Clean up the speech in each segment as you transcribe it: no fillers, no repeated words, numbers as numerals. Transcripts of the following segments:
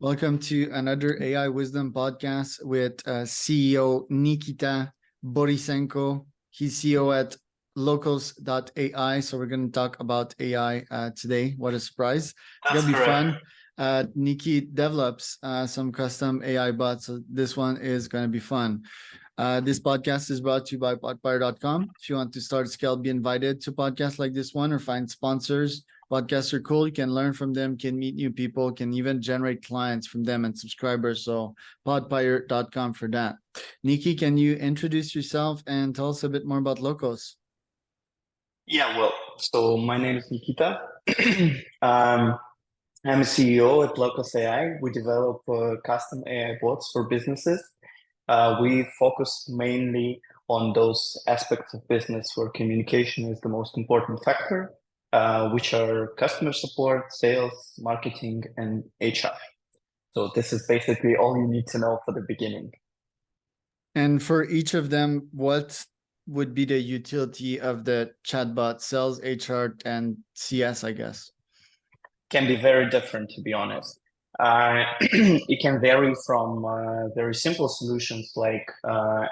Welcome to another AI Wisdom podcast with CEO Nikita Borisenko. He's CEO at locals.ai. So we're going to talk about AI today. What a surprise. It's going to be fun. Nikki develops some custom AI bots. So this one is going to be fun. This podcast is brought to you by podfire.com. If you want to start a scale, be invited to podcasts like this one or find sponsors. Podcasts are cool. You can learn from them, can meet new people, can even generate clients from them and subscribers. So podfire.com for that. Nikki, can you introduce yourself and tell us a bit more about Locals? So my name is Nikita. I'm a CEO at locals.ai. We develop custom AI bots for businesses. We focus mainly on those aspects of business where communication is the most important factor, which are customer support, sales, marketing, and HR. So this is basically all you need to know for the beginning. And for each of them, what would be the utility of the chatbot, sales, HR, and CS, I guess? Can be very different, to be honest. It can vary from very simple solutions like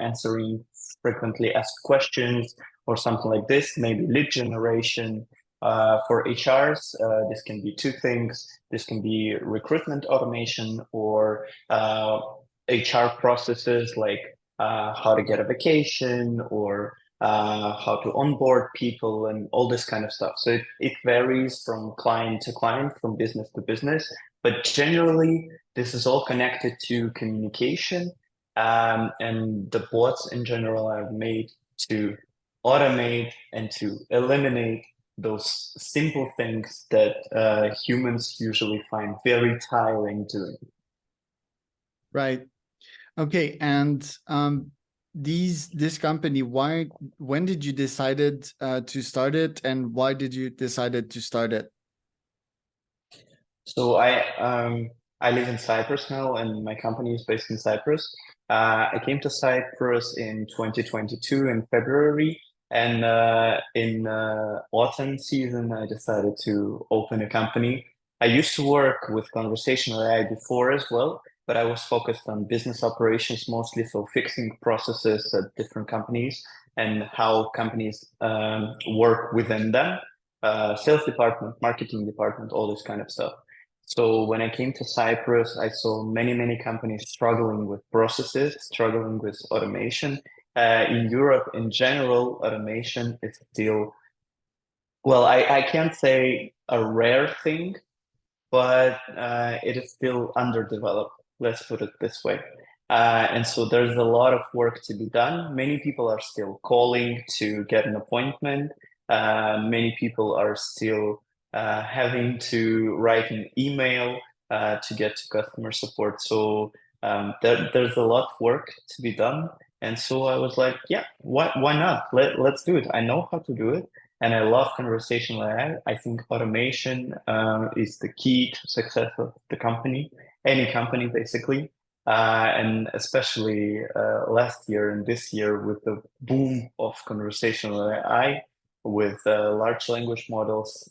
answering frequently asked questions or something like this, maybe lead generation. For HRs, this can be two things. This can be recruitment automation or HR processes like how to get a vacation or how to onboard people and all this kind of stuff. So it varies from client to client, from business to business, but generally this is all connected to communication, and the bots in general are made to automate and to eliminate those simple things that humans usually find very tiring doing. Right. Okay. And this company, when did you decided to start it, and why did you decided to start it? So I live in Cyprus now, and my company is based in Cyprus. I came to Cyprus in 2022 in February, and in autumn season, I decided to open a company. I used to work with conversational AI before as well, but I was focused on business operations mostly, so fixing processes at different companies and how companies work within them, sales department, marketing department, all this kind of stuff. So when I came to Cyprus, I saw many companies struggling with processes, struggling with automation. In Europe, in general, automation is still, well, I can't say a rare thing, but it is still underdeveloped. Let's put it this way. And so there's a lot of work to be done. Many people are still calling to get an appointment. Many people are still having to write an email to get to customer support. So there's a lot of work to be done. And so I was like, yeah, why not? Let's do it. I know how to do it. And I love conversational AI. I think automation is the key to success of the company, any company basically. And especially last year and this year with the boom of conversational AI, with large language models,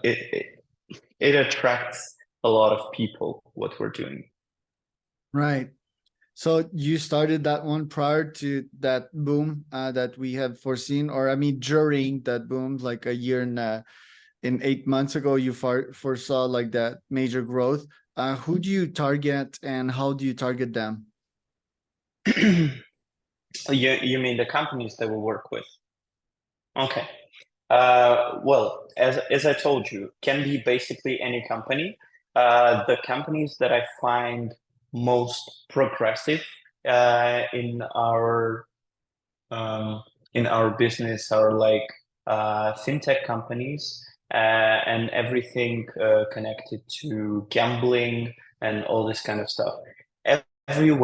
it attracts a lot of people, what we're doing. Right. So you started that one prior to that boom that we have foreseen, or I mean, during that boom, like a year and in 8 months ago, you foresaw like that major growth. Who do you target, and how do you target them? You mean the companies that we work with? Okay. Well, as I told you, can be basically any company. The companies that I find most progressive in our business are like fintech companies and everything connected to gambling and all this kind of stuff. Every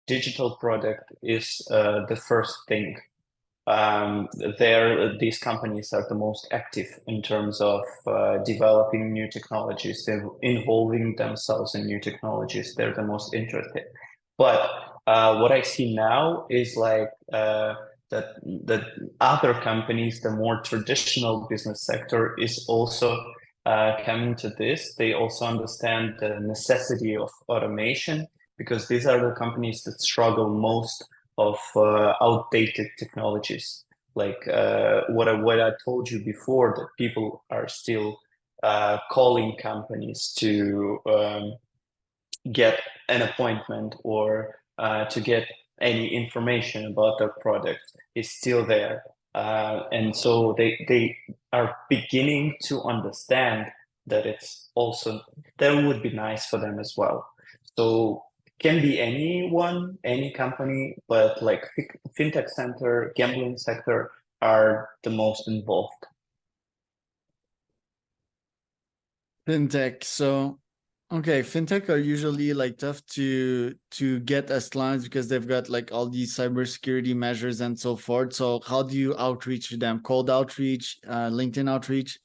digital product is the first thing. These companies are the most active in terms of developing new technologies, involving themselves in new technologies. They're the most interested. But what I see now is like that other companies, the more traditional business sector, is also coming to this, they also understand the necessity of automation because these are the companies that struggle most of outdated technologies. Like what I told you before, that people are still calling companies to get an appointment or to get any information about their product is still there. And so they are beginning to understand that it's also, that would be nice for them as well. So can be anyone, any company, but like fintech sector, gambling sector are the most involved. Fintech. So, okay, fintech are usually like tough to get as clients because they've got like all these cybersecurity measures and so forth. So, how do you outreach to them? Cold outreach, LinkedIn outreach?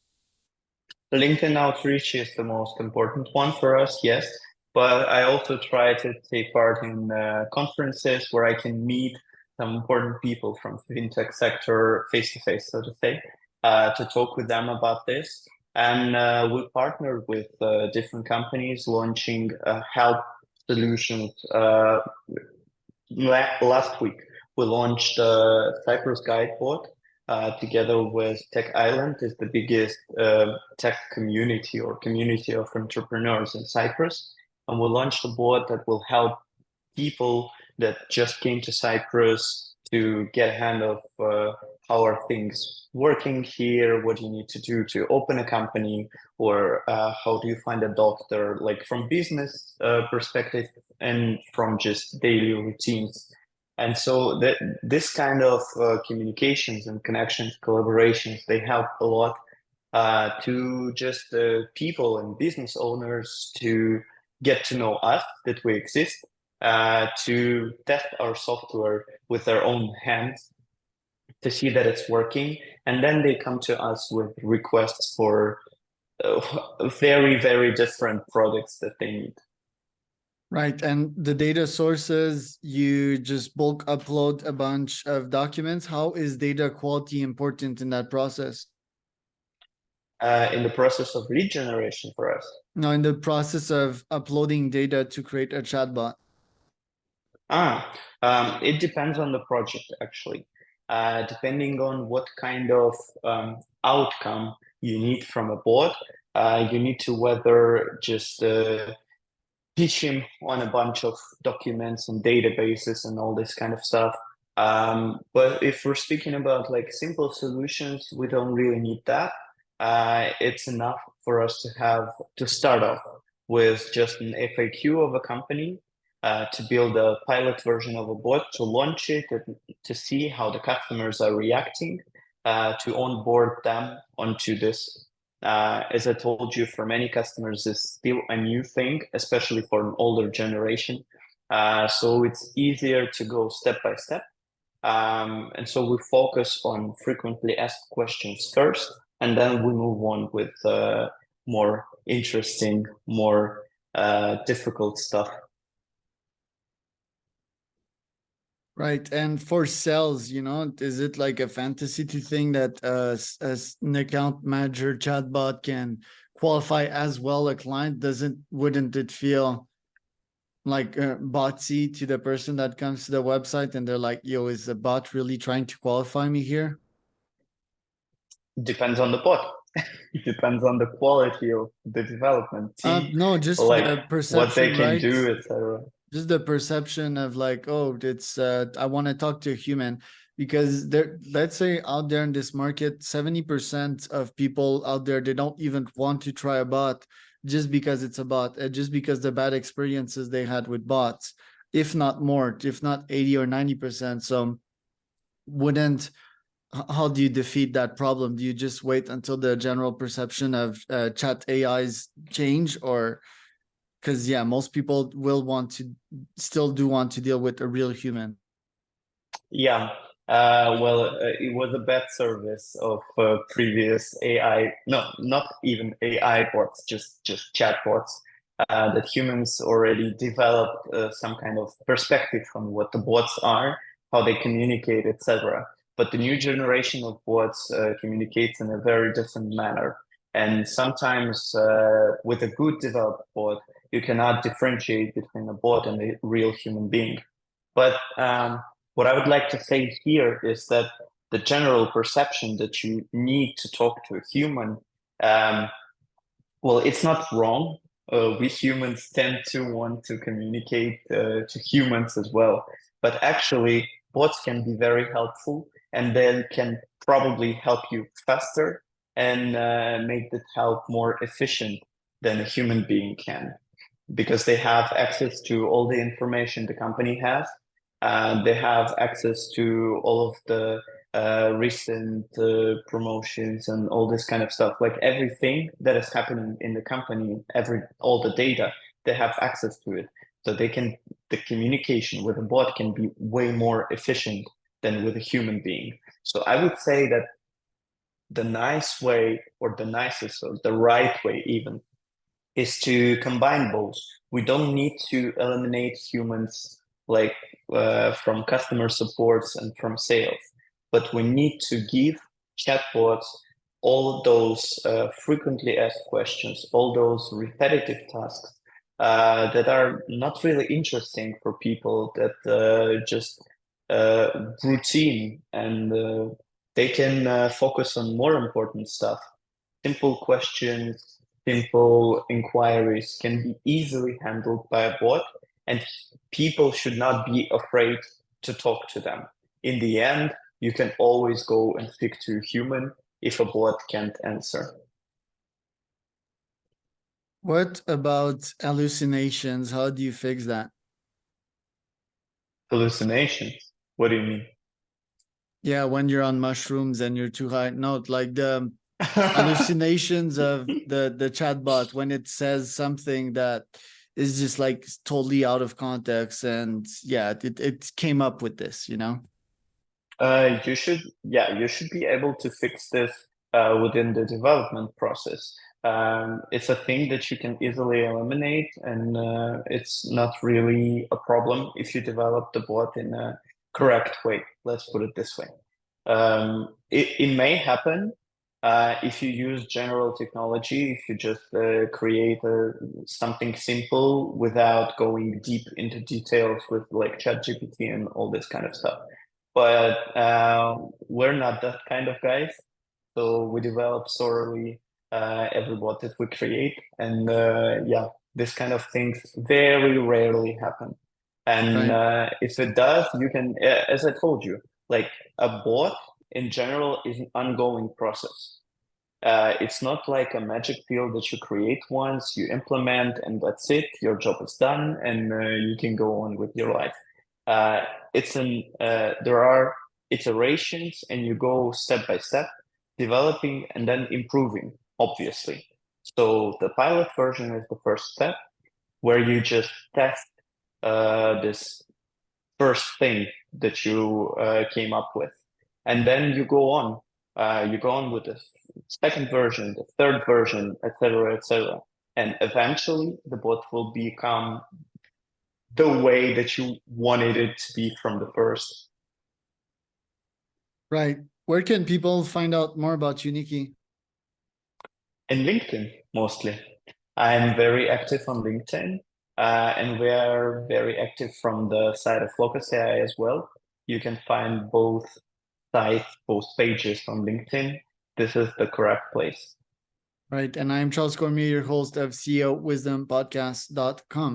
LinkedIn outreach is the most important one for us, yes. But I also try to take part in conferences where I can meet some important people from fintech sector face to face, so to say, to talk with them about this. And we partnered with different companies launching help solutions. Last week, we launched Cyprus Guidebot together with Tech Island, is the biggest tech community or community of entrepreneurs in Cyprus. And we launched a bot that will help people that just came to Cyprus to get a hand of how are things working here, what you need to do to open a company, or how do you find a doctor, like from business perspective and from just daily routines. And so this kind of communications and connections, collaborations, they help a lot to just people and business owners to get to know us, that we exist, to test our software with their own hands to see that it's working. And then they come to us with requests for very, very different products that they need. Right. And the data sources, you just bulk upload a bunch of documents. How is data quality important in that process? In the process of lead generation for us. No, in the process of uploading data to create a chatbot. It depends on the project, actually. Depending on what kind of outcome you need from a bot, you need to whether just teach him on a bunch of documents and databases and all this kind of stuff. But if we're speaking about like simple solutions, we don't really need that. It's enough for us to have to start off with just an FAQ of a company, to build a pilot version of a bot, to launch it, to see how the customers are reacting, to onboard them onto this. As I told you, for many customers, it's still a new thing, especially for an older generation. So it's easier to go step by step. And so we focus on frequently asked questions first, and then we move on with more interesting, more difficult stuff. Right. And for sales, is it like a fantasy to think that as an account manager chatbot can qualify as well a client? Wouldn't it feel like botsy to the person that comes to the website and they're like, yo, is the bot really trying to qualify me here? Depends on the bot. It depends on the quality of the development team, No, just like the what they perception, can right? do, etc. Just the perception of like, oh, it's I want to talk to a human, because there, let's say out there in this market, 70% of people out there, they don't even want to try a bot just because it's a bot, just because the bad experiences they had with bots, if not more, if not 80 or 90%. So wouldn't how do you defeat that problem? Do you just wait until the general perception of chat AIs change, or because yeah, most people will want to deal with a real human. Yeah. It was a bad service of previous AI, no, not even AI bots, just chatbots, that humans already developed some kind of perspective on what the bots are, how they communicate, etc. But the new generation of bots communicates in a very different manner. And sometimes with a good developed bot, you cannot differentiate between a bot and a real human being. But what I would like to say here is that the general perception that you need to talk to a human, well, it's not wrong. We humans tend to want to communicate to humans as well. But actually, bots can be very helpful and they can probably help you faster and make that help more efficient than a human being can because they have access to all the information the company has. They have access to all of the recent promotions and all this kind of stuff. Like everything that is happening in the company, all the data, they have access to it. So the communication with a bot can be way more efficient than with a human being. So I would say that the nice way, or the nicest, or the right way even, is to combine both. We don't need to eliminate humans like from customer supports and from sales, but we need to give chatbots all those frequently asked questions, all those repetitive tasks that are not really interesting for people, that just routine, and they can focus on more important stuff. Simple questions, simple inquiries can be easily handled by a bot, and people should not be afraid to talk to them. In the end, you can always go and speak to a human if a bot can't answer. What about hallucinations? How do you fix that? Hallucinations? What do you mean? Yeah, when you're on mushrooms and you're too high. No, like the hallucinations of the chatbot when it says something that is just like totally out of context, and yeah, it came up with this, you know? You should, yeah, you should be able to fix this within the development process. It's a thing that you can easily eliminate, and it's not really a problem if you develop the bot in a correct way. Let's put it this way. It may happen if you use general technology, if you just create something simple without going deep into details with like ChatGPT and all this kind of stuff. But we're not that kind of guys. So we develop thoroughly every bot that we create. And yeah, this kind of things very rarely happen. And Right. if it does, you can, as I told you, like a bot in general is an ongoing process. It's not like a magic pill that you create once, you implement, and that's it. Your job is done, and you can go on with your life. Uh, there are iterations, and you go step by step, developing and then improving, obviously. So the pilot version is the first step, where you just test this first thing that you came up with, and then you go on. You go on with the second version, the third version, etc., etc., and eventually the bot will become the way that you wanted it to be from the first. Right. Where can people find out more about you, Nikki? In LinkedIn, mostly. I'm very active on LinkedIn, and we are very active from the side of locals.ai as well. You can find both sites, both pages on LinkedIn. This is the correct place. Right. And I'm Charles Cormier, your host of CEOWisdompodcast.com.